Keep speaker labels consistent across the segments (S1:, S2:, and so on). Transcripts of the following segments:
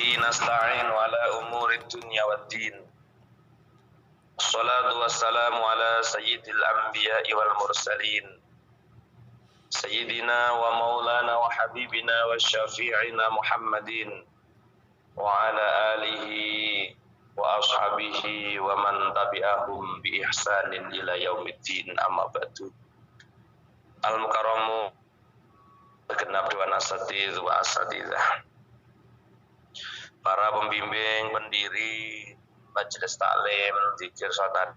S1: bihi nasta'in ala umuri dunya waddin. Assalatu wassalamu ala sayyidil anbiya'i wal mursalin, sayyidina wa maulana wa habibina wa syafi'ina Muhammadin wa ala alihi wa ashabihi wa man tabi'ahum bi ihsanin ila yaumiddin, amma ba'du. Al-mukarramu segenap dewan asatiz wa asatidzah, para pembimbing, pendiri Majelis Taklim, Dzikir Saudara,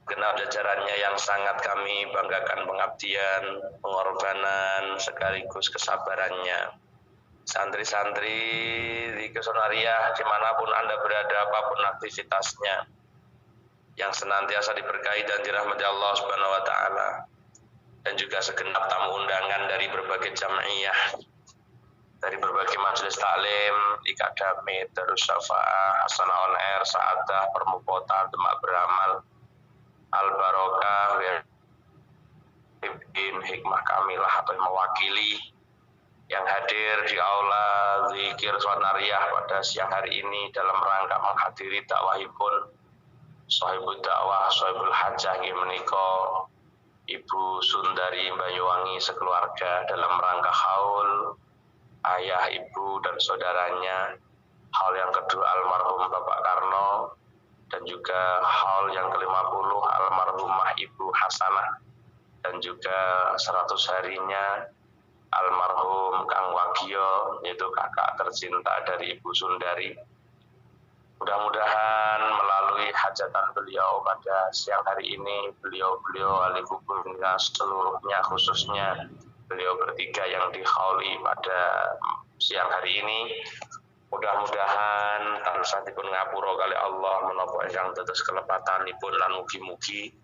S1: genap jajarannya yang sangat kami banggakan pengabdian, pengorbanan, sekaligus kesabarannya. Santri-santri Dzikir Sonariah dimanapun Anda berada, apapun aktivitasnya, yang senantiasa diberkahi dan dirahmati Allah Subhanahu wa Ta'ala, dan juga segenap tamu undangan dari berbagai jamaiyah, dari berbagai majelis taklim, Ikadami, Darus Syafa'ah, Hasanah On Air, Sa'adah, Permukotan, Demak Beramal, Al-Barokah, Hikmah Kamilah atau mewakili yang hadir di aula Dzikir Sonariah pada siang hari ini dalam rangka menghadiri dakwahipun Sohibul dakwah, Sohibul hajah menika Ibu Sundari Banyuwangi sekeluarga dalam rangka haul ayah, ibu dan saudaranya, haul yang kedua almarhum Bapak Karno, dan juga haul yang ke-50 almarhumah Ibu Hasanah, dan juga 100 harinya almarhum Kang Wagio, yaitu kakak tercinta dari Ibu Sundari. Mudah-mudahan melalui hajatan beliau pada siang hari ini, beliau ahli kuburnya seluruhnya, khususnya beliau bertiga yang dihauli pada siang hari ini, mudah-mudahan tansah dipun ngapura kali Allah menapa ingkang dados kelepatanipun lan mugi-mugi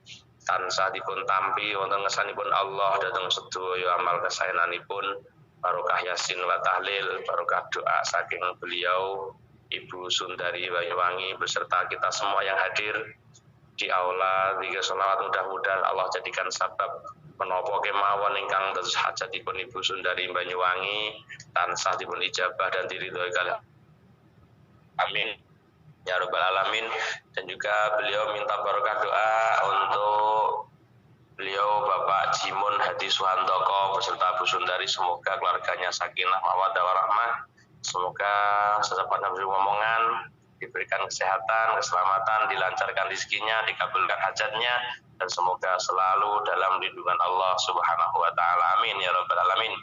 S1: tansah dipun tampi wonten ngersanipun Allah dhateng sedaya amal kesaenanipun, barokah yasin wa tahlil, barokah doa saking beliau Ibu Sundari Banyuwangi beserta kita semua yang hadir di aula Dzikir Sholawat. Mudah-mudahan Allah jadikan sabab menapa kemawon ingkang dados hajatipun Ibu Sundari Banyuwangi tansah dipun ijabah dan diridhoi kalih amin ya rabbal alamin. Dan juga beliau minta barokah doa untuk beliau Bapak Jimun Hadi Suhandoko beserta Bu Sundari, semoga keluarganya sakinah mawaddah warahmah, semoga secepatnya ngomongan, diberikan kesehatan, keselamatan, dilancarkan rezekinya, dikabulkan hajatnya, dan semoga selalu dalam lindungan Allah Subhanahu wa Ta'ala. Amin ya rabbal alamin.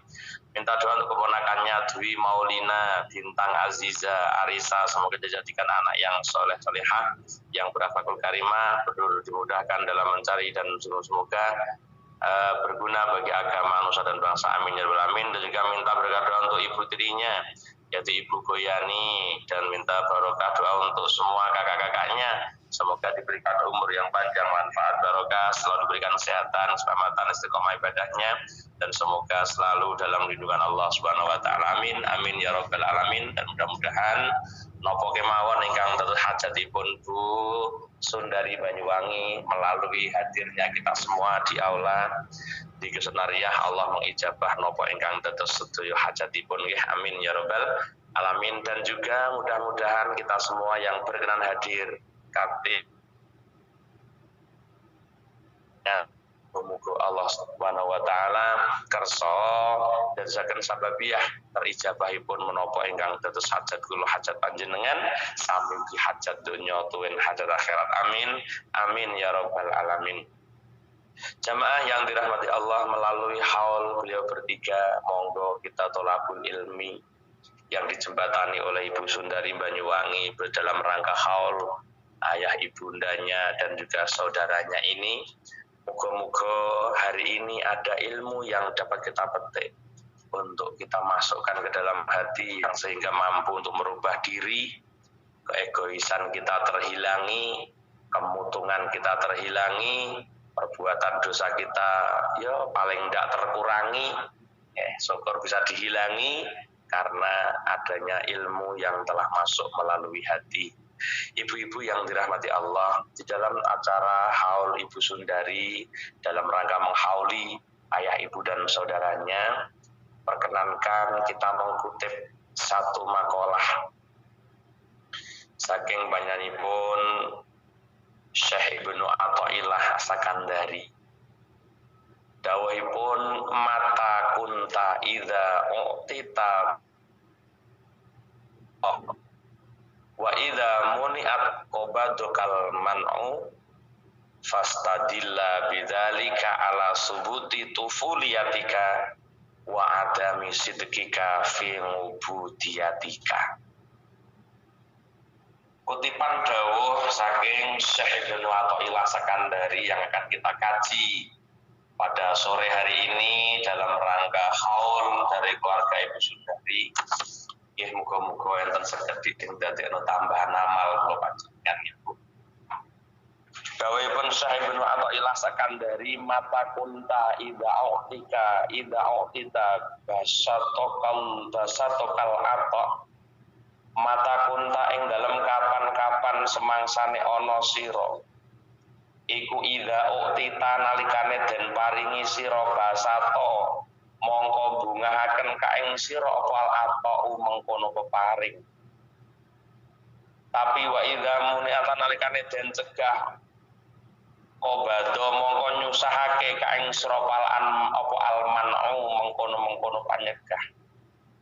S1: Minta doa untuk keponakannya Dwi Maulina Bintang Aziza Arisa, semoga dijadikan anak yang soleh solehah, yang berakhlakul karimah, dimudahkan dalam mencari, dan semoga berguna bagi agama, nusa dan bangsa. Amin ya rabbal alamin. Dan juga minta berkah doa untuk ibu tirinya, yaitu Ibu Goyani, dan minta barokah doa untuk semua kakak-kakaknya, semoga diberikan umur yang panjang, manfaat barokah, selalu diberikan kesehatan, keselamatan, istiqomah ibadahnya, dan semoga selalu dalam lindungan Allah Subhanahu wa Ta'ala. Amin amin ya rabbal alamin. Dan mudah-mudahan napa kemawon ingkang dados hajatipun Bu Sundari Banyuwangi melalui hadirnya kita semua di aula Dzikir Sonariah, Allah mengijabah napa ingkang dados sedaya hajatipun nggih, amin ya rabbal alamin. Dan juga mudah-mudahan kita semua yang berkenan hadir kabeh ya, muga Allah Subhanahu wa Ta'ala kersa dadosaken sababiyah terijabahipun menapa ingkang dados hajat kula hajat panjenengan, sami ugi hajat donya tuwin hajat akhirat. Amin amin ya rabbal alamin. Jamaah yang dirahmati Allah, melalui haul beliau bertiga, monggo kita tolabul ilmi yang dijembatani oleh Ibu Sundari Banyuwangi dalam rangka haul ayah ibundanya dan juga saudaranya ini. Moga-moga hari ini ada ilmu yang dapat kita petik untuk kita masukkan ke dalam hati, yang sehingga mampu untuk merubah diri, keegoisan kita terhilangi, kemutungan kita terhilangi, perbuatan dosa kita ya paling tidak terkurangi, syukur bisa dihilangi karena adanya ilmu yang telah masuk melalui hati. Ibu-ibu yang dirahmati Allah, di dalam acara haul Ibu Sundari dalam rangka menghauli ayah ibu dan saudaranya, perkenan diperkenankan kita mengutip satu makalah saking banyakipun Syekh Ibnu Athaillah As-Sakandari. Dawuhipun mata kunta idza u'tita wa idza muni'at qabadukal man'u fastadilla bidzalika ala subuti tufuliyatika wa adami sidqika fi ngubudiyatika. Kutipan dawuh saking Syekh Ibnu Athaillah Sakandari yang akan kita kaji pada sore hari ini dalam rangka haul dari keluarga Ibu Sundari. Ya, muga-muga enten saged didadekno tambahan amal kula panjenengan Ibu. Dawuhipun Syekh Ibnu Athaillah Sakandari mata kunta idza u'tita basatokal ato mata kunta ing dalam kapan-kapan semangsane ana sira iku idza u'tita nalikane den paringi sira basato mongko bungahaken ka ing sira wal ato mengkono peparing. Tapi wa idza muni'ata nalikane den cegah kobado mongko nyusahake ka ing sira palan apa almanu mengkono panyegah.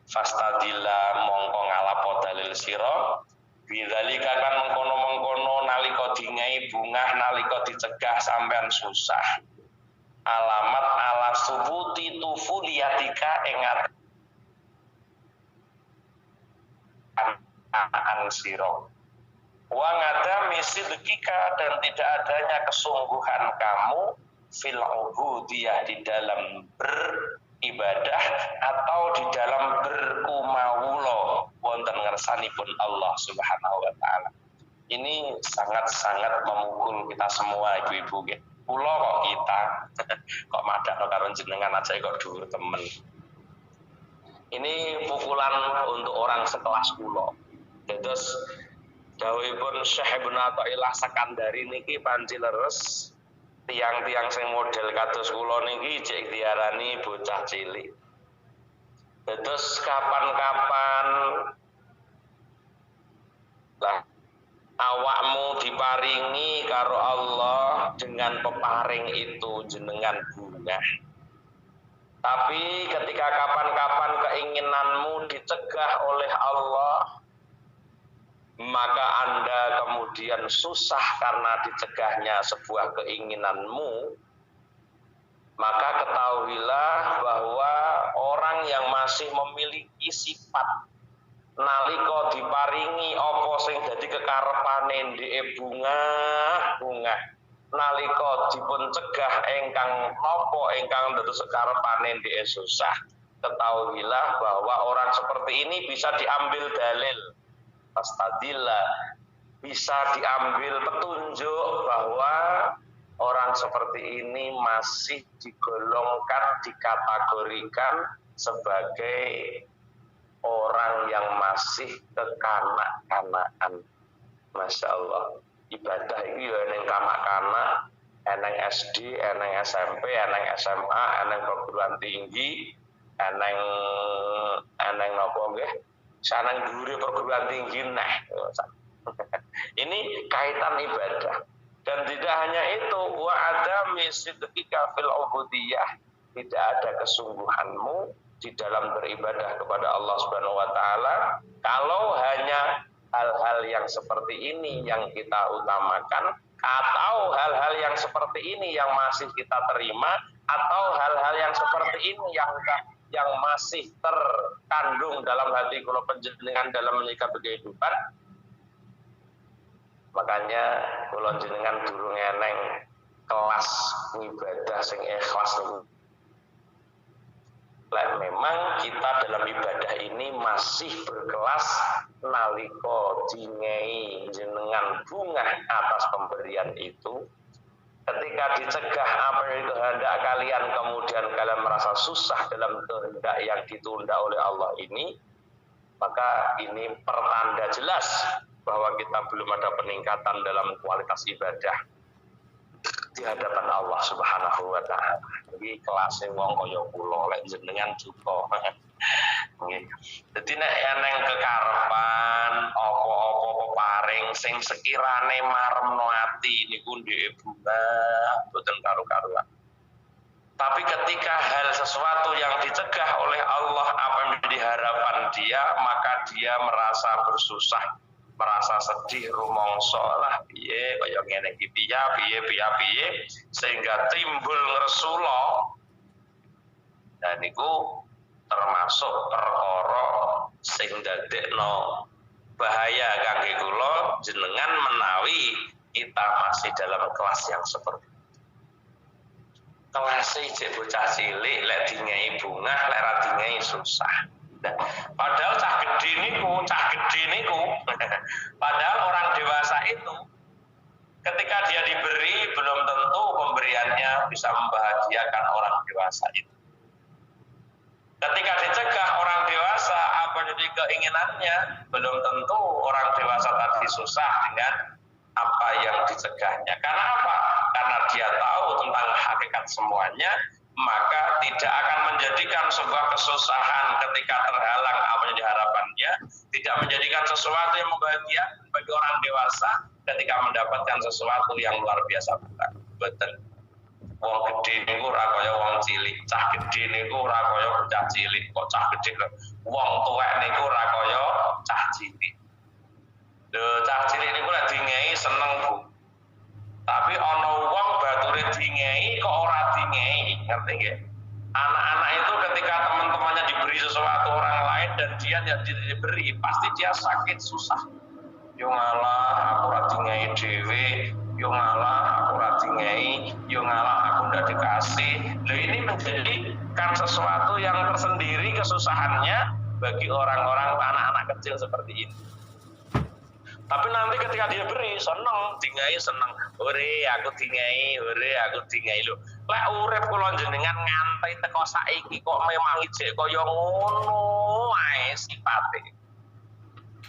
S1: Fastadilla mongko ngalapo dalil sira bidzalika kan mengkono nalika dingai bungah nalika dicegah sampean susah. Alamat ala subuti tufuliyatika ingat an sira wa ngadami sidqika dan tidak adanya kesungguhan kamu fil ubudiyah di dalam beribadah atau di dalam berkumawula wonten ngersanipun Allah Subhanahu wa taala. Ini sangat-sangat memukul kita semua ibu-ibu nggih. Kula kok kita kok madakno karo jenengan aja kok dhuwur temen. Ini pukulan untuk orang sekelas kula. Terus dawuhipun Syekh Ibnu Athaillah Sakandari niki panci leres tiang-tiang sing model kados kula niki jek diarani bocah cilik. Terus kapan-kapan lah awakmu diparingi karo Allah dengan peparing itu jenengan bunga. Tapi ketika kapan-kapan keinginanmu dicegah oleh Allah, maka Anda kemudian susah karena dicegahnya sebuah keinginanmu, maka ketahuilah bahwa orang yang masih memiliki sifat nalika diparingi apa sing dadi kekarepane ndeke bunga nalika dipun cegah ingkang napa ingkang dados kekarepane ndeke susah, ketahuilah bahwa orang seperti ini bisa diambil dalil pastadillah, bisa diambil petunjuk bahwa orang seperti ini masih digolongkan, dikategorikan sebagai orang yang masih kekanak-kanakan. Masya Allah, ibadah itu ya eneng kanak-kanak, eneng SD, eneng SMP, eneng SMA, eneng perguruan tinggi, eneng nopo nggih, sanang dhuwure perguruan tinggi nah. Ini kaitan ibadah. Dan tidak hanya itu, wa adami sidqika fil ubudiyah, tidak ada kesungguhanmu di dalam beribadah kepada Allah Subhanahu wa taala kalau hanya hal-hal yang seperti ini yang kita utamakan, atau hal-hal yang seperti ini yang masih kita terima, atau hal-hal yang seperti ini yang masih terkandung dalam hati kula panjenengan dalam menyikapi kehidupan. Makanya kula jenengan durung eneng kelas ibadah sing ikhlas niku. Memang kita dalam ibadah ini masih berkelas nalika dingai jenengan bunga atas pemberian itu. Ketika dicegah apa yang kehendak kalian, kemudian kalian merasa susah dalam kehendak yang ditunda oleh Allah ini, maka ini pertanda jelas bahwa kita belum ada peningkatan dalam kualitas ibadah. di hadapan Allah Subhanahu wa taala. Iki kelas wong kaya kula lek jenengan duka. Nggih. Dadi nek eneng kekarepan apa-apa peparing sing sekirane maremno ati niku ndek bunga boten karo-karuan. Tapi ketika hal sesuatu yang dicegah oleh Allah apa yang menjadi harapan dia, maka dia merasa bersusah, merasa sedih, rumangsa lah piye kaya ngene iki piye sehingga timbul ngresula. Dan niku termasuk perkara sing dadekno bahaya kangge kula jenengan menawi kita masih dalam kelas yang seperti kelas cek bocah cilik lek dingai bunga lek ra dingai susah. Padahal cah gede niku padahal orang dewasa itu ketika dia diberi belum tentu pemberiannya bisa membahagiakan orang dewasa itu. Ketika dicegah orang dewasa apa jadi keinginannya, belum tentu orang dewasa tadi susah dengan apa yang dicegahnya. Karena apa? Karena dia tahu tentang hakikat semuanya, maka tidak akan menjadikan sebuah kesusahan ketika terhalang apa yang diharapannya, tidak menjadikan sesuatu yang membahagiakan bagi orang dewasa ketika mendapatkan sesuatu yang luar biasa. Betul. Wong gede niku ora kaya wong cilik, cah gede niku ora kaya bocah cilik, kok cah gede lho. Wong tuwek niku ora kaya cah cilik. Lho cah cilik niku lek dingehi seneng, Bu. Tapi ana wong bature dingehi kok ora dingehi, ngerti nggih? Anak-anak itu ketika teman-temannya diberi sesuatu orang lain dan dia tidak diberi, pasti dia sakit susah. Yo ngalah aku ora dingehi dhewe, yo ngalah aku ora dingehi, yo ngalah aku ndak dikasih. Loh ini menjadikan sesuatu yang tersendiri kesusahannya bagi orang-orang anak-anak kecil seperti ini. Tapi nanti ketika dia beri seneng, dingai seneng. Hore aku dingai lho. Lek urip kula jenengan nganti teko saiki kok memang ijek kaya ngono ae sifate.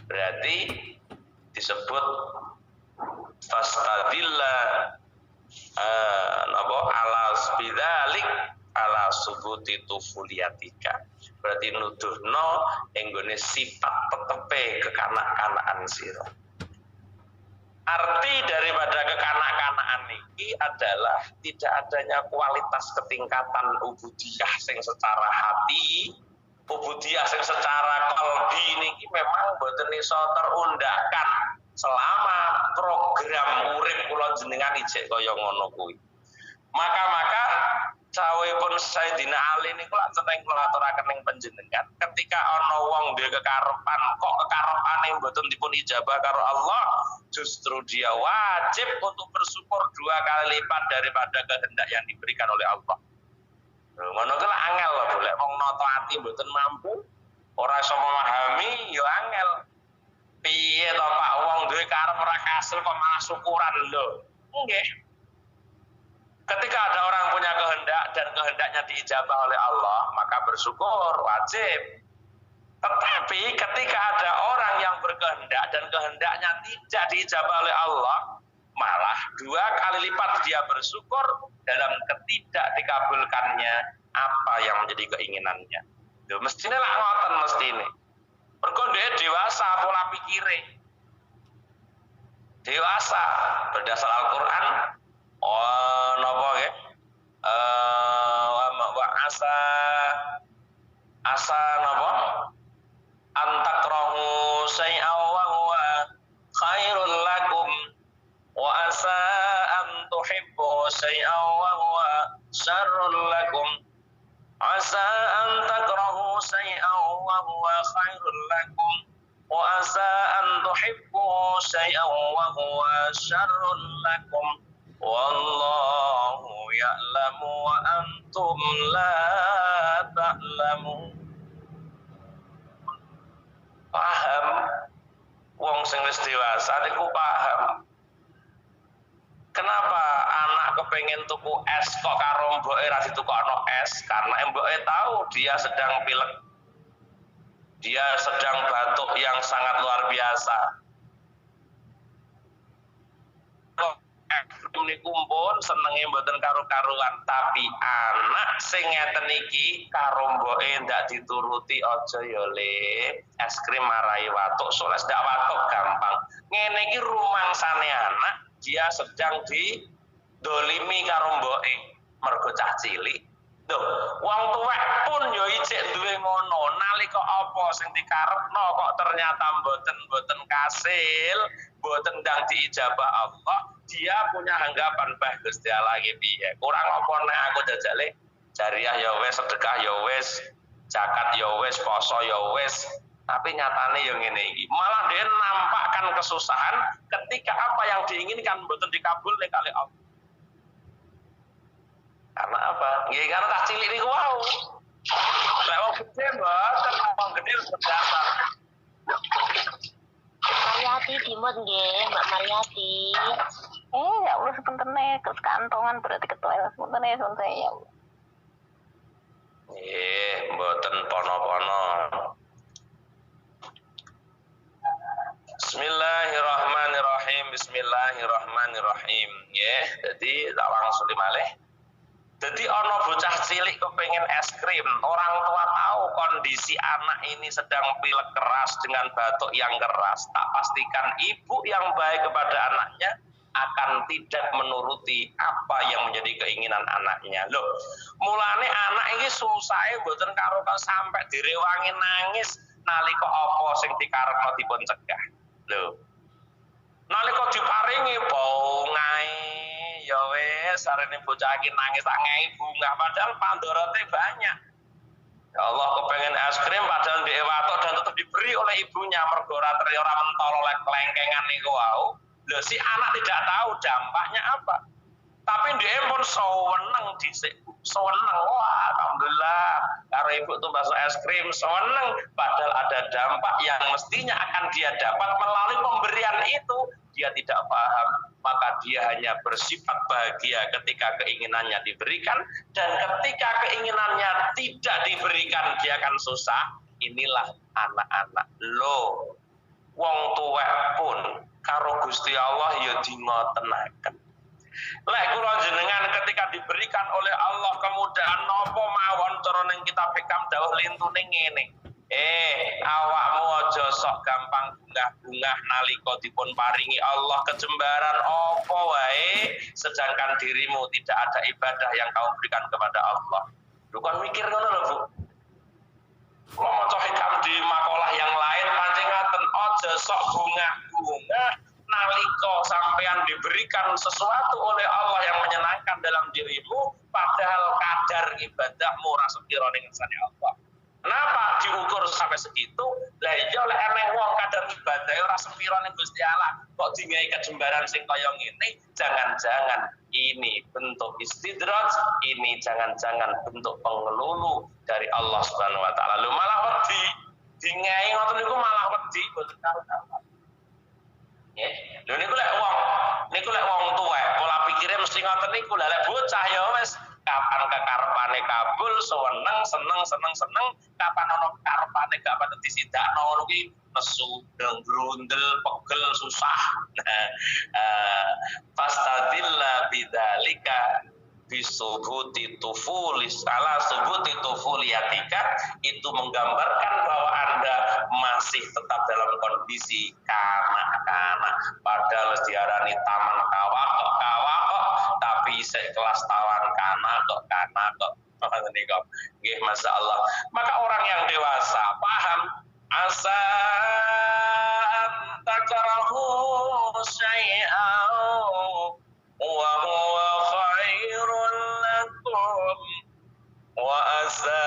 S1: Berarti disebut fastadilla ala bidzalik ala subuti tufuliatika. Berarti nuduhno enggone sifat tetepe kekanak-kanakan sira. Arti daripada kekanak-kanakan ini adalah tidak adanya kualitas ketingkatan ubudiyah sing secara hati, ubudiyah sing secara kalbi niki memang boten iso terundakkan selama program urip kula jenengan ijek kaya ngono kuwi. Maka cawepun Sayyidina Ali niku lak centeng kula aturaken ning panjenengan ketika ana wong duwe kekarepan kok kekarepane mboten dipun ijabah karo Allah, justru dia wajib untuk bersyukur 2 kali lipat daripada kehendak yang diberikan oleh Allah. Ngono ku lak angel lho, lek wong nata ati mboten mampu, ora iso memahami ya angel. Piye to Pak wong duwe karep ora kasil kok malah syukuran lho. Nggih. Ketika ada orang punya kehendak dan kehendaknya diijabah oleh Allah, maka bersyukur wajib. Tetapi ketika ada orang yang berkehendak dan kehendaknya tidak diijabah oleh Allah, malah 2 kali lipat dia bersyukur dalam ketidak dikabulkannya apa yang menjadi keinginannya. Duh, mestinya lah ngoten mestine. Mergo dewasa pola pikire. Dewasa berdasar Al-Qur'an. Oh, napa nggih? Wa asa napa? Antakrahu syai'aw wa huwa khairul lakum wa asa an tuhibbu syai'aw wa huwa syarrul lakum. Asa an takrahu syai'aw wa huwa khairul lakum wa asa an tuhibbu syai'aw wa huwa syarrul lakum. Wallahu ya'lamu wa antum la ta'lamun. Paham? Wong sing wis dewasa niku paham. Kenapa anak kepengen tuku es kok karo mboke ra ditukokno es? Karena mboke tahu dia sedang pilek. Dia sedang batuk yang sangat luar biasa. niku pun senenge mboten karo-karuan, tapi anak sing ngeten iki karo mboke ndak dituruti aja ya Le. Es krim marai watuk, soles ndak watuk gampang. Ngene iki rumangsane anak, dia sedang didolimi karo mboke mergo cah cilik. Loh, wong tuwek pun ya ijek duwe ngono, nalika apa sing dikarepno kok ternyata mboten kasil, mboten ndang diijabah Allah, dia punya anggapan bah Gusti Allah iki piye. Kurang apa nek aku jajale jariah ya wis, sedekah ya wis, zakat ya wis, poso ya wis. Tapi nyatane ya ngene iki. Malah dia nampakkan kesusahan ketika apa yang diinginkan mboten dikabulne kali Allah. Karena apa? Nggih karena cah cilik niku wau. Lek wong gede mboten, wong gede berdasar.
S2: Mariati dimut nggih, Mbak Mariati.
S3: Ya Allah sebenarnya ke kantongan berarti ketua sebenarnya ya Allah.
S1: Mboten pono-pono. Bismillahirrahmanirrahim. Nggih, dadi tak langsung dimalih. Jadi ono bocah cilik kepengen es krim, orang tua tahu kondisi anak ini sedang pilek keras dengan batuk yang keras. Tak pastikan ibu yang baik kepada anaknya akan tidak menuruti apa yang menjadi keinginan anaknya. Loh, mulane anak ini susah mboten karo sampai direwangi nangis nalika apa sing dikarepno dipun cegah. Loh. Nalika diparingi bongae ya wis sarene bocah iki nangis tak ngei bunga padahal pandorote banyak. Ya Allah kepengen es krim padahal ndek watuk dan tetap diberi oleh ibunya mergo ora mentol oleh kelengkengan niku wau. Lho si anak tidak tahu dampaknya apa. Tapi dia pun seneng dhisik, seneng wah alhamdulillah karo ibu tuh bakso es krim seneng padahal ada dampak yang mestinya akan dia dapat melalui pemberian itu. Dia tidak paham, maka dia hanya bersifat bahagia ketika keinginannya diberikan, dan ketika keinginannya tidak diberikan dia akan susah. Inilah anak-anak lo wong tuwek pun karo Gusti Allah ya dingotenaken. Lek kula jenengan ketika diberikan oleh Allah kemudahan napa mawon cara ning kitab hikam dawuh lintune ngene. Awakmu aja sok gampang bungah-bungah nalika dipun paringi Allah kejembaran apa wae sedangkan dirimu tidak ada ibadah yang kamu berikan kepada Allah. Bukan mikir ngono lho, Bu. Kula maca hikam di makalah yang lain pancen ngaten aja sok bungah-bungah nalika sampean diberikan sesuatu oleh Allah yang menyenangkan dalam dirimu padahal kadar ibadahmu ora sepira ning ngersane Allah. Kenapa diukur sampai segitu? Lah iya oleh eneh wong kadar ibadah ora sepira ning Gusti Allah kok dingai kejembaran sing kaya ngene, jangan-jangan ini bentuk istidraj, ini jangan-jangan bentuk pengelulu dari Allah Subhanahu wa taala. Lho malah wedi dingai ngoten niku malah wedi boten karo-karo. Ya, lho niku lek wong tuwek pola pikire mesti ngoten niku. Lah lek bocah ya wis kapan kekarepane kabul seneng kapan ono karepane gak patut disidakno ngono ki nesu grundel pegel susah. Fastadilla bidzalika bisubuti tufulis salah subuti tufuliyatika, itu menggambarkan bahwa Anda masih tetap dalam kondisi kanak-kanak padahal diarani taman kawakok tapi sekelas tawan kanak kok nggih masyaallah. Maka orang yang dewasa paham asa takrahu syai'an wa huwa khairul lakum wa asa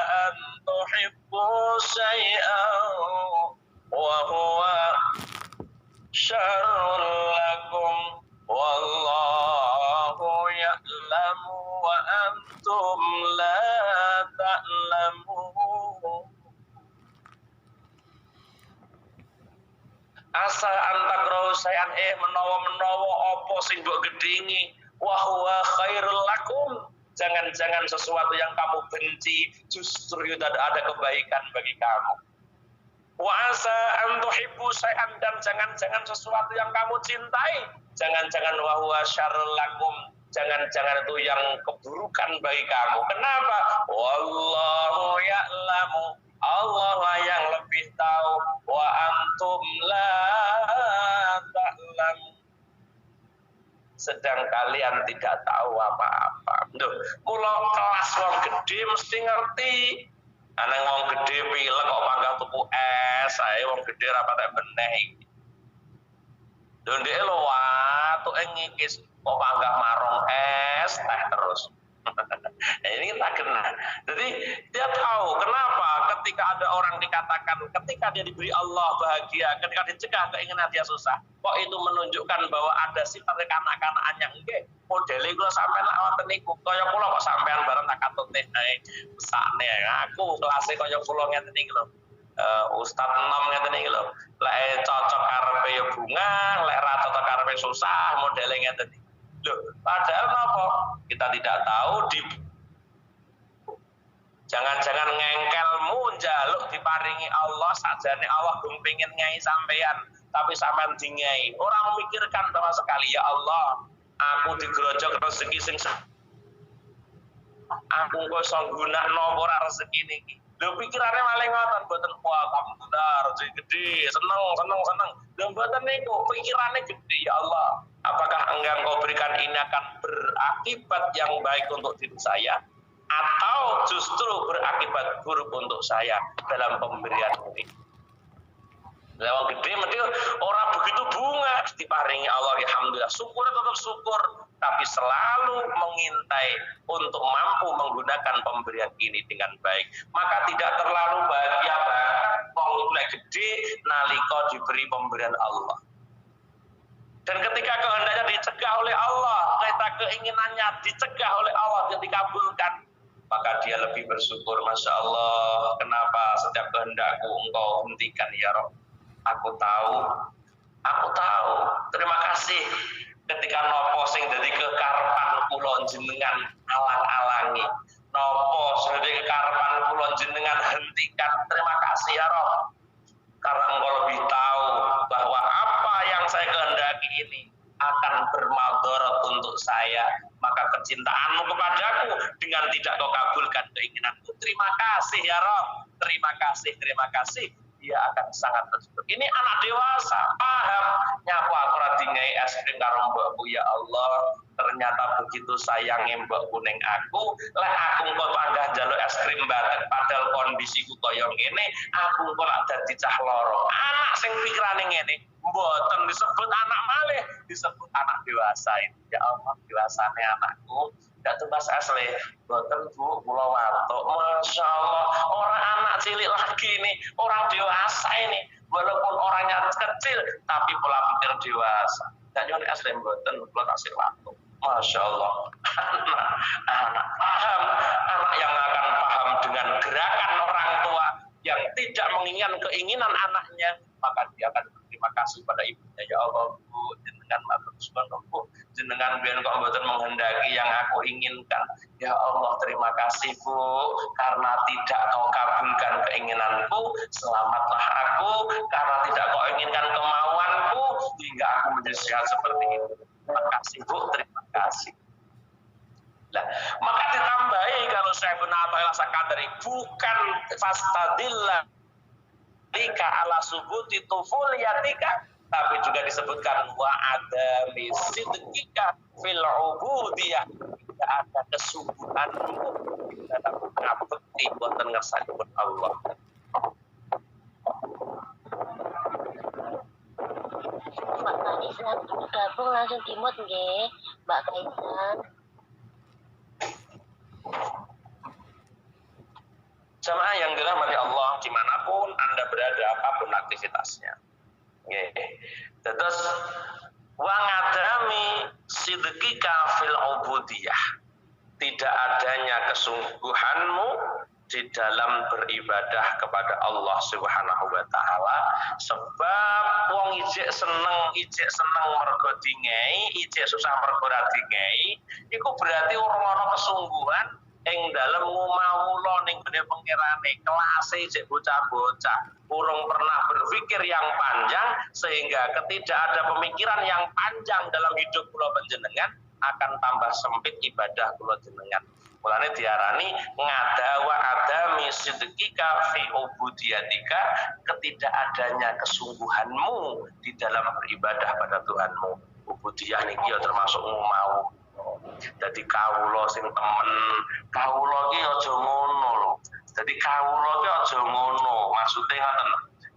S1: an tuhibbu syai'an wa huwa syarrul lakum wallahu ya'lamu wa antum la ta'lamun. Asa antakrau sayan menawa-menawa apa sing mbok gedhingi wa huwa khairul lakum, jangan-jangan sesuatu yang kamu benci justru ada kebaikan bagi kamu. Wa asa an tuhibbu sayan, dan jangan-jangan sesuatu yang kamu cintai Jangan-jangan wa huwa syarrul lakum, jangan-jangan itu yang keburukan bagi kamu. Kenapa? Wallahu ya'lamu, Allah lah yang lebih tahu, wa antum la ta'lamu, sedang kalian tidak tahu apa-apa. Duh, mula kelas wong gede mesti ngerti. Ana wong gede pilek kok panggah tuku es, ae wong gede ra patek beneh iki. Lho ndek lho watu ngikis kok panggah marung es teh terus. Nah, ini kita kena. Jadi dia tahu kenapa ketika ada orang dikatakan ketika dia diberi Allah bahagia, ketika dicegah keinginan dia susah. Kok itu menunjukkan bahwa ada sifat kekanak-kanakan yang nggih modele kula sampean wonten niku. Kaya kula kok sampean bareng tak katute mesakne aku kelase kaya kula ngeten iki lho. Ustaz enom ngeten iki lho. Lek cocok karepe ya bunga, lek ra cocok karepe susah modele ngeten iki. Loh, padahal apa? Kita tidak tahu di jangan-jangan ngengkelmu njaluk diparingi Allah sakjane Allah gung pengin ngai sampean, tapi sampean dingai. Orang memikirkan sama sekali, ya Allah, aku digerojok rezeki sing aku kok iso gunakno ora rezeki niki. Lho pikirane malah ngoten mboten alhamdulillah rezeki gede, seneng. Lho mboten niku pikirane gede, ya Allah. Apakah engkau berikan ini akan berakibat yang baik untuk diri saya atau justru berakibat buruk untuk saya dalam pemberian ini? Lewat gede mesti orang begitu bunga diparingi Allah, alhamdulillah, syukur tetap syukur, tapi selalu mengintai untuk mampu menggunakan pemberian ini dengan baik. Maka tidak terlalu bahagia banget wong gede nalika diberi pemberian Allah. Dan ketika kehendaknya dicegah oleh Allah, ketika keinginannya dicegah oleh Allah dan dikabulkan, maka dia lebih bersyukur. Masya Allah, kenapa setiap kehendakku engkau hentikan ya Rabb? Aku tahu. Terima kasih ketika nopo sing dadi kekarepan kula jenengan alang-alangi. Nopo sing dadi kekarepan kula jenengan hentikan. Terima kasih ya Rabb. Karena engkau lebih tahu bahwa apa yang saya kehendaki ini akan bermadarat untuk saya, maka kecintaanmu kepadaku dengan tidak kau kabulkan keinginanku. Terima kasih ya Rabb, terima kasih. Dia akan sangat bersyukur. Ini anak dewasa, paham. Nyapu aku radingai es krim karo mbokku, ya Allah. Ternyata begitu sayangnya mbokku ning aku, lek aku kok panggah njaluk es krim bareng padahal kondisiku kaya ngene, aku kok lak dadi cah loro. Anak sing pikirane ngene, mboten disebut anak malih, disebut anak dewasa ini. Ya Allah, dewasane anakku. Gak tumbas asli, boten Bu, kula watuk. Masya Allah, orang anak cilik lagi ini, orang dewasa ini, walaupun orangnya kecil, tapi pola pikir dewasa. Dan yang asli boten, kula taksir watuk. Masya Allah, anak paham, anak yang akan paham dengan gerakan orang tua yang tidak menginginkan keinginan anaknya, maka dia akan berterima kasih pada ibunya. Ya Allah, Bu, jenengan matur suwun Bu, jenengan biyen kok mboten menghendaki yang aku inginkan. Ya Allah, terima kasih Bu, karena tidak kau kabulkan keinginanku, selamatlah aku, karena tidak kau inginkan kemauanku hingga aku menjadi sehat seperti ini. Terima kasih Bu, terima kasih. Nah, maka ditambahi kalau saya benar Sakandari, bukan fastadillah lika ala subuti tufuliyatika, tapi juga disebutkan wa adami sidqika fil ubudiyah, tidak ada kesungguhanmu dalam ngabekti boten ngersanipun Allah.
S2: Mbak Kaisan gabung langsung dimut nggih, Mbak Kaisan.
S1: Jamaah yang dirahmati Allah, dimanapun Anda berada, apapun aktivitasnya. Terus wa ngadami sidqika fil ubudiyah, tidak adanya kesungguhanmu di dalam beribadah kepada Allah Subhanahu wa taala, sebab wong ijek seneng mergo dingai, ijek susah mergo ra dingai, iku berarti ora ana kesungguhan, ing dalem ngumawula ning gone pangerane kelase cek bocah-bocah urung pernah berpikir yang panjang sehingga ketidak ada pemikiran yang panjang dalam hidup kula panjenengan akan tambah sempit ibadah kula jenengan. Mulane diarani ngadawa adami sidqika fi ubudiyatika, ketidakadanya kesungguhanmu di dalam beribadah pada Tuhanmu. Ubudiyah niki ya termasuk mau. Jadi kawula sing temen, kawula ki aja ngono lho. Jadi kawula ki aja ngono, maksude ngoten.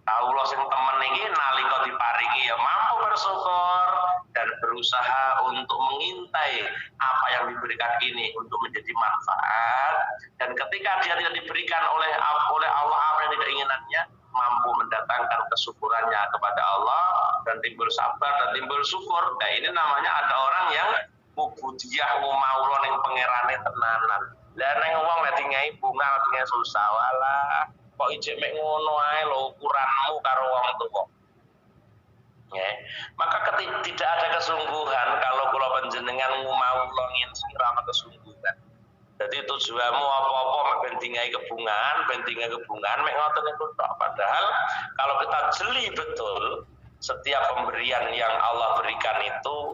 S1: Kawula sing temen iki nalika diparingi ya mampu bersyukur dan berusaha untuk mengintai apa yang diberikan ini untuk menjadi manfaat, dan ketika dia tidak diberikan oleh Allah apa yang tidak inginannya, mampu mendatangkan kesyukurannya kepada Allah dan timbul sabar dan timbul syukur. Nah ini namanya ada orang yang ubudiyah ngumawula ning pangerane tenanan. Lah ning wong lek dingai bunga dingai susah walah kok ijek mek ngono ae lho ukuranmu karo wong tuwa. Ya, maka tidak ada kesungguhan kalau kula panjenengan ngumawula ngin sira kesungguhan. Jadi tujuanmu apa-apa mek ben dingai kebungan mek ngoten niku tok. Padahal kalau kita jeli betul setiap pemberian yang Allah berikan itu,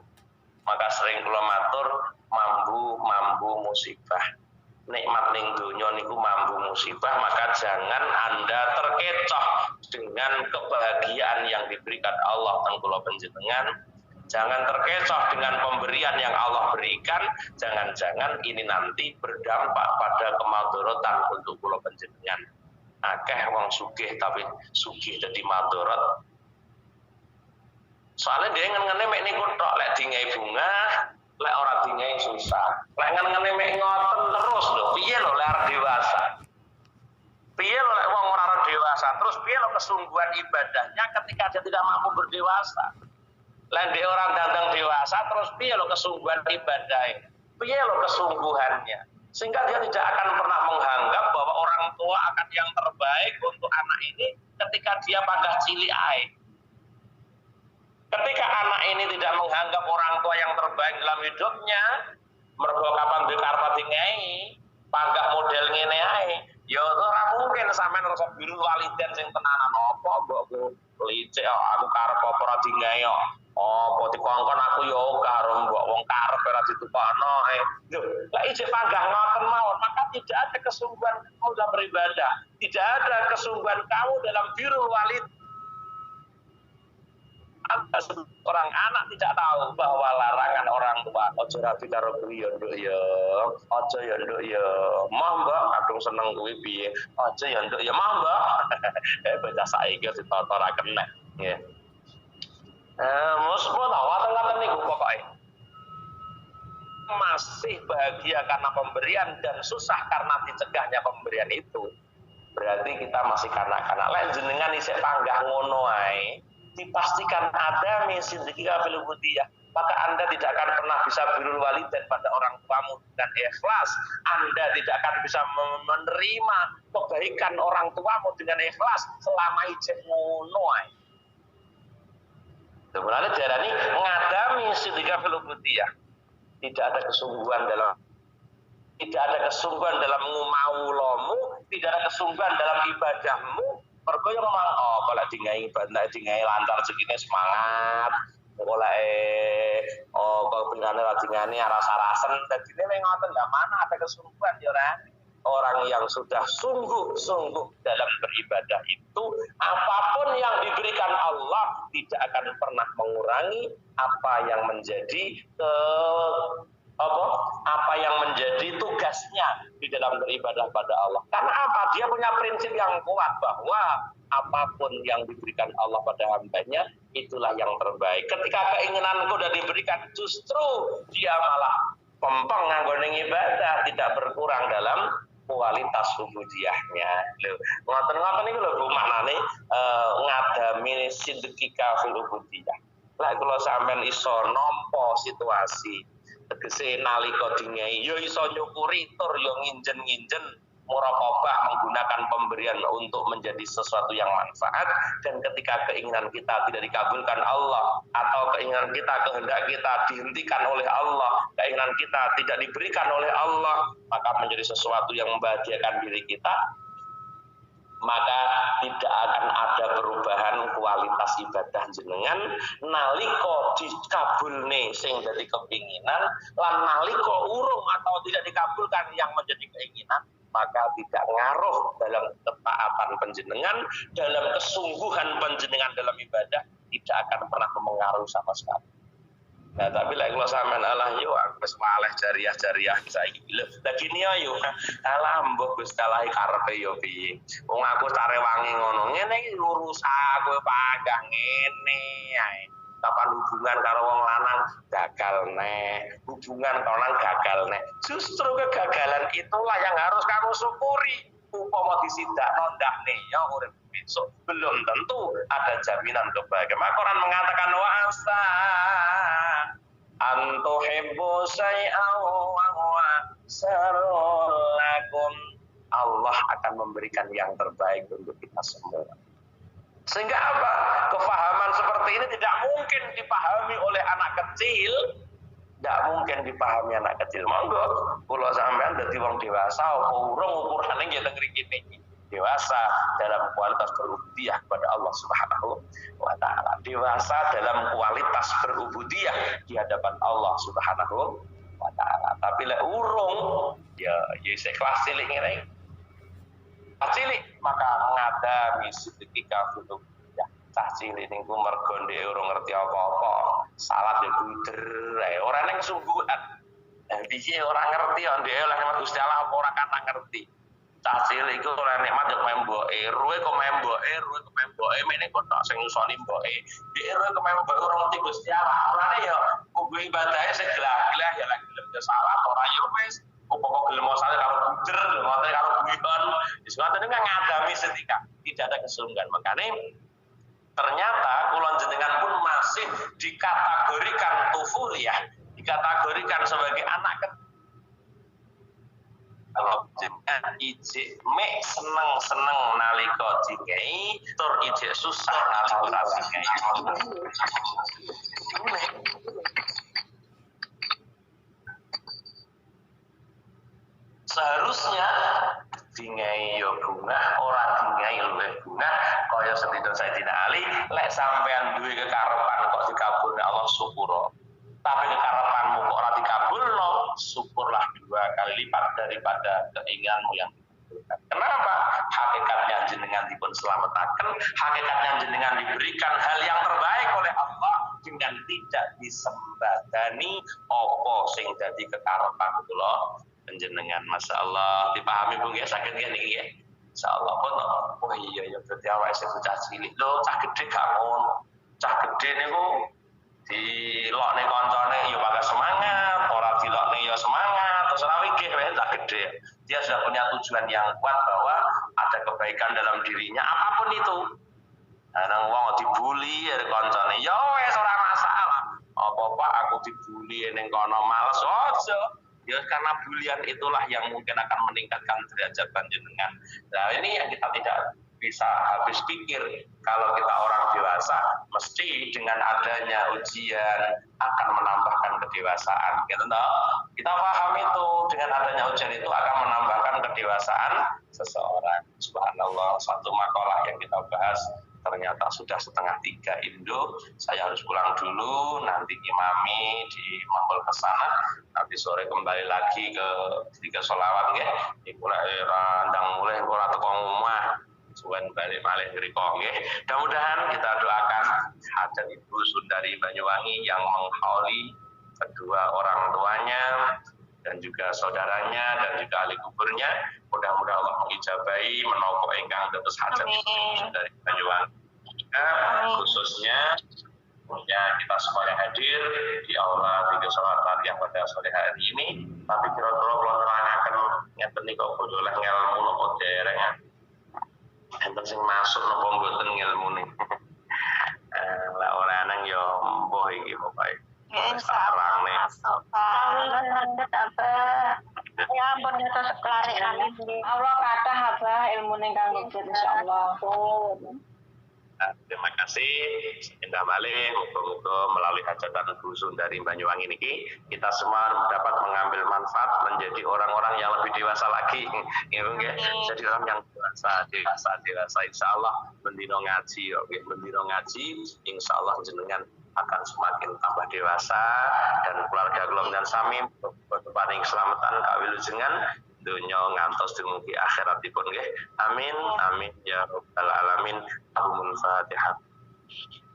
S1: maka sering kula matur mambu musibah. Nikmat ning donya niku mambu musibah, maka jangan Anda terkecoh dengan kebahagiaan yang diberikan Allah teng kula panjenengan. Jangan terkecoh dengan pemberian yang Allah berikan. Jangan-jangan ini nanti berdampak pada kemadharatan untuk kula panjenengan. Akeh wong sugih tapi sugih dadi madharat. Soalnya dia ngene mek niku tok, lek dingai bunga, lek ora dingai susah. Lek ngene mek ngoten terus lho, piye lho lek arep dewasa? Piye lho lek wong ora dewasa, terus piye lho kesungguhan ibadahnya ketika dia tidak mampu berdewasa? Lek dia orang dandang dewasa, terus piye lho kesungguhan ibadahnya? Piye lho kesungguhannya? Sehingga dia tidak akan pernah menganggap bahwa orang tua akan yang terbaik untuk anak ini ketika dia panggah cilik ae. Ketika anak ini tidak menganggap orang tua yang terbaik dalam hidupnya, mergo kapan duwe karep dingai, panggah model ngene ae, ya ora mungkin sampean rasa biru waliden sing tenanan apa mbokku licik aku karep apa ora dingai kok. Apa dikongkon aku ya karo mbok wong karep ora ditukokno ae. Lho, lek ijek panggah ngoten mawon, maka tidak ada kesungguhan kamu dalam beribadah, tidak ada kesungguhan kamu dalam birrul walid. Orang anak tidak tahu bahwa larangan orang tua ojo rabi karo kuwi ya nduk ya ojo ya nduk ya mah mbak kadung seneng kuwi piye ojo ya nduk ya mah mbak bocah saiki ditata ra kenek nggih muspun waten-waten niku pokoke masih bahagia karena pemberian dan susah karena dicegahnya pemberian itu, berarti kita masih kanak-kanak. Lain jenengan isih panggah ngono ae dipastikan ada misi dzikir fil ubudiyah, maka Anda tidak akan pernah bisa birrul walidain pada orang tuamu dengan ikhlas. Anda tidak akan bisa menerima kebaikan orang tuamu dengan ikhlas selama ijek ngono ae. Sebenarnya diarani ngadami dzikir fil ubudiyah. Tidak ada kesungguhan dalam ngumawulamu, tidak ada kesungguhan dalam ibadahmu. Mergo yo memang kalau dingai ibadah dingai lancar segini semangat. Kalau penjane ladingane rasa-rasen dadine ning ngoten lha mana ada kesungguhan ya ora. Orang yang sudah sungguh-sungguh dalam beribadah itu, apapun yang diberikan Allah tidak akan pernah mengurangi apa yang menjadi apa yang menjadi tugasnya di dalam beribadah pada Allah. Karena apa? Dia punya prinsip yang kuat bahwa apapun yang diberikan Allah pada hambanya itulah yang terbaik. Ketika keinginanku sudah diberikan, justru dia malah pempeng nganggone ibadah, tidak berkurang dalam kualitas ubudiyahnya. Lho, ngoten-ngoten niku lho Bu maknane ngadami sidqika fil ubudiyah. Lah kula sampean iso nampa situasi tegese nalika dingai ya iso nyukuri tur ya nginjen-nginjen muraqabah, menggunakan pemberian untuk menjadi sesuatu yang manfaat, dan ketika keinginan kita tidak dikabulkan Allah, atau keinginan kita, kehendak kita dihentikan oleh Allah, keinginan kita tidak diberikan oleh Allah, maka menjadi sesuatu yang membahagiakan diri kita, maka tidak akan ada perubahan kualitas ibadah jenengan naliko dikabulne sing dadi kepinginan lan naliko urung atau tidak dikabulkan yang menjadi keinginan, maka tidak ngaruh dalam ketaatan panjenengan, dalam kesungguhan panjenengan dalam ibadah, tidak akan pernah mempengaruhi sama sekali. Nah, tapi lek kula sampean alah yo wis maleh jariah-jariah saiki lho. Lah gini yo alah mbok Gus kalahi karepe yo piye. Wong aku care wangi ngono. Ngene iki urusan kowe pagah ngene ae. Kapan hubungan karo wong lanang gagal neh, hubungan karo lanang gagal neh. Justru kegagalan itulah yang harus kamu syukuri. Upama disidak nondakne ya urip besok belum tentu ada jaminan kebahagiaan. Maka Quran mengatakan wa asa antuhibbu syai'an wa huwa syarrun lakum. Allah akan memberikan yang terbaik untuk kita semua. Sehingga apa? Kefahaman seperti ini tidak mungkin dipahami oleh anak kecil. Tidak mungkin dipahami anak kecil. Monggo kula sampean dadi wong dewasa apa urung ukurane nggih teng mriki dewasa dalam kualitas berubudiyah kepada Allah Subhanahu wa taala. Dewasa dalam kualitas berubudiyah di hadapan Allah Subhanahu wa taala. Tapi lek urung ya ikhlas cilik ngene. Cilik maka ngadami sedekah kudu ya cah cilik niku mergo ndek urung ngerti apa-apa. Salat ya buder ae ora ning sungguhan. Piye ora ngerti ya ndek oleh nikmat Gusti Allah apa ora kata ngerti. Cah cilik iku oleh nikmat yo memboke, ruwe kok memboke mene kok tok sing nyusoni mboke. Ndek ruwe kok memboke ora ngerti Gusti Allah. Orane ya kudu ibadahe seglah-glah ya lek gelem ya salat ora yo wis. Pokok gelem salat karo buder, ngoten karo buihan. Wis ngoten niku ngadami sedekah, tidak ada kesungguhan. Makane ternyata kulon jenengan pun masih dikategorikan tufuliyah, dikategorikan sebagai anak kecil. Kalau jenengan ijek mek seneng-seneng nalika dikai, tur ijek susah nalika dikai. Seharusnya dingai yo bunga, ora dingai luwih bunga, kaya Sayyidina Sayyidina Ali, lek sampean duwe kekarepan kok dikabulne Allah syukur. Tapi kekarepanmu kok ora dikabulno, syukurlah 2 kali lipat daripada keinginanmu yang dikabulkan. Kenapa? Hakikatnya jenengan dipun selamataken, hakikatnya jenengan diberikan hal yang terbaik oleh Allah dengan tidak disembadani apa sing dadi kekarepan kula. Penjenengan Masya Allah dipahami Bu ya sakit gini ya Insya Allah pun oh iya ya berarti awak saya cah cilik lo cah gede gak ngono cah gede nih Bu di lok nih koncone ya bakal semangat orang di lok nih ya semangat terus rawi cah gede dia sudah punya tujuan yang kuat bahwa ada kebaikan dalam dirinya apapun itu nang wong dibully ya koncone ya wes ora masalah apa-apa aku dibully ning kono males ojo. Ya karena bulian itulah yang mungkin akan meningkatkan derajat panjenengan. Nah ini yang kita tidak bisa habis pikir. Kalau kita orang dewasa, mesti dengan adanya ujian akan menambahkan kedewasaan. Kita paham itu dengan adanya ujian itu akan menambahkan kedewasaan seseorang. Subhanallah, satu makalah yang kita bahas ternyata sudah 2:30 Indo. Saya harus pulang dulu, nanti imami di mangkul ke sana, nanti sore kembali lagi ke sholawat ya. Iku lek randang mulai ora teko omah, suwen balik malih mriko nggih. Mudah-mudahan kita doakan hajat Ibu Sundari Banyuwangi yang menghauli kedua orang tuanya dan juga saudaranya dan juga ahli kuburnya. Mudah-mudahan Allah mengijabahi menapa ingkang dados hajat dari Banyuwangi. Khususnya punya kita semua yang hadir di aula tiga sholat yang pada sore hari ini. Tapi kira-kira kalau terangkan ngeten niku kudu oleh ngelmu napa dereng. Enten sing masuk napa mboten ngelmune. Lah ora nang yo mbuh iki pokoke. Sarang nih.
S3: Masuk Pak. Ya ampun itu sekelari kami. Allah bermanfaat lah ilmu ning kanggo insyaallah.
S1: Terima kasih. Indah malih, muga-muga melalui hajatan dusun dari Banyuwangi niki kita semua dapat mengambil manfaat menjadi orang-orang yang lebih dewasa lagi. Jadi orang yang dewasa. Insyaallah mendino ngaji, mendino ngaji, insyaallah jenengan akan semakin tambah dewasa dan keluarga kula dan sami paring keselamatan kawilujengan dunya ngantos dumugi akhiratipun nggih. Amin amin ya rabbal alamin. Allahumma Fatihah.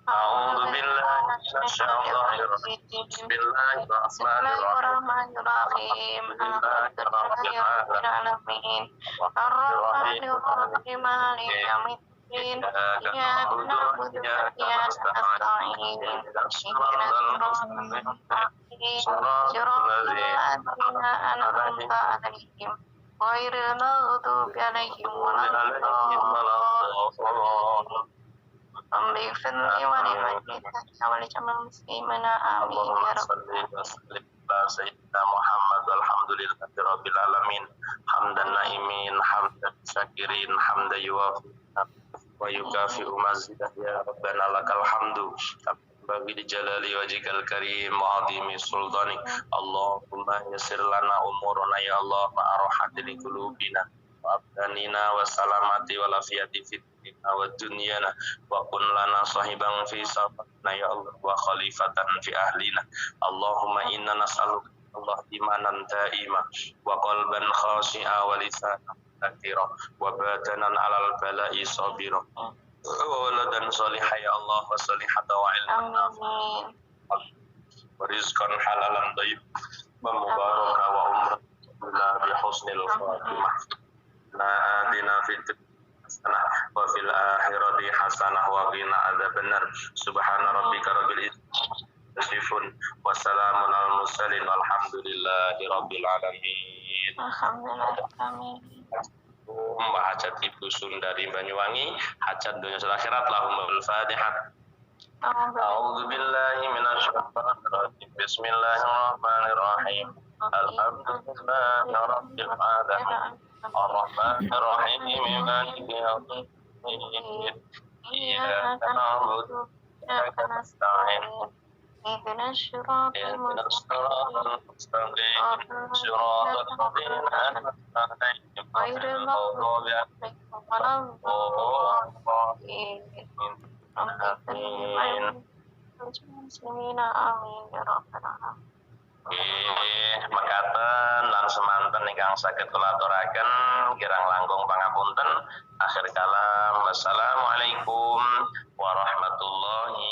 S1: A'udzu billahi minasyaitonir rajim. Bismillahirrahmanirrahim. Alhamdulillahirabbil alamin. Arrahmanirrahim. Maliki yaumiddin. Iyyaka na'budu wa iyyaka nasta'in. Ihdinas siratal mustaqim. Siratal ladzina an'amta 'alaihim ghairil maghdubi 'alaihim waladdallin. Rabbi ighfirli wa li walidayya wa li jami'il muslimina amin ya rabbal Sayyidina Muhammad walhamdulillahi rabbil alamin hamdan naimin hamdan syakirin hamdan yuwafi wa yukafi'u mazidah ya rabbana lakal hamdu bagi jalali wajhikal karim wa azimi sultanik. Allahumma yassir lana umurana ya Allah wa arhatil qulubina wa abdanina wa salamati wa lafiyati fid wa dunyana wa kun lana sahiban fi safatina ya Allah wa khalifatan fi ahlina. Allahumma inna nas'aluka Allah imanan daima wa qalban khashi'a wa lisanan dzakira wa badanan alal bala'i sabira waladan salihah ya Allah wa salihata wa ilman nafi'an wa rizqan halalan thayyib wa mubaraka wa umrah bi husnil khatimah. Atina fid hasanah wa fil akhirati hasanah wa qina adzabannar. Subhana rabbika rabbil izzati yasifun wa salamun alal mursalin walhamdulillahi rabbil alamin.
S3: Alhamdulillah. Amin.
S1: Hajat ibu sun dari Banyuwangi, hajat dunia akhirat. Allahumma Fatihah. A'udzu billahi minasyaitonir rajim. Bismillahirrahmanirrahim. Alhamdulillahi rabbil alamin. Arrahmanir rahim. Maliki yaumiddin. Iyyaka na'budu wa iyyaka nasta'in. اهدنا الصراط المستقيم صراط الذين أنعمت عليهم غير المغضوب عليهم ولا الضالين. آمين. Muslimin amin ya rabbal alamin. Mekaten lan semanten ingkang saged kula aturaken kirang langkung pangapunten. Akhir kalam. Wassalamualaikum warahmatullahi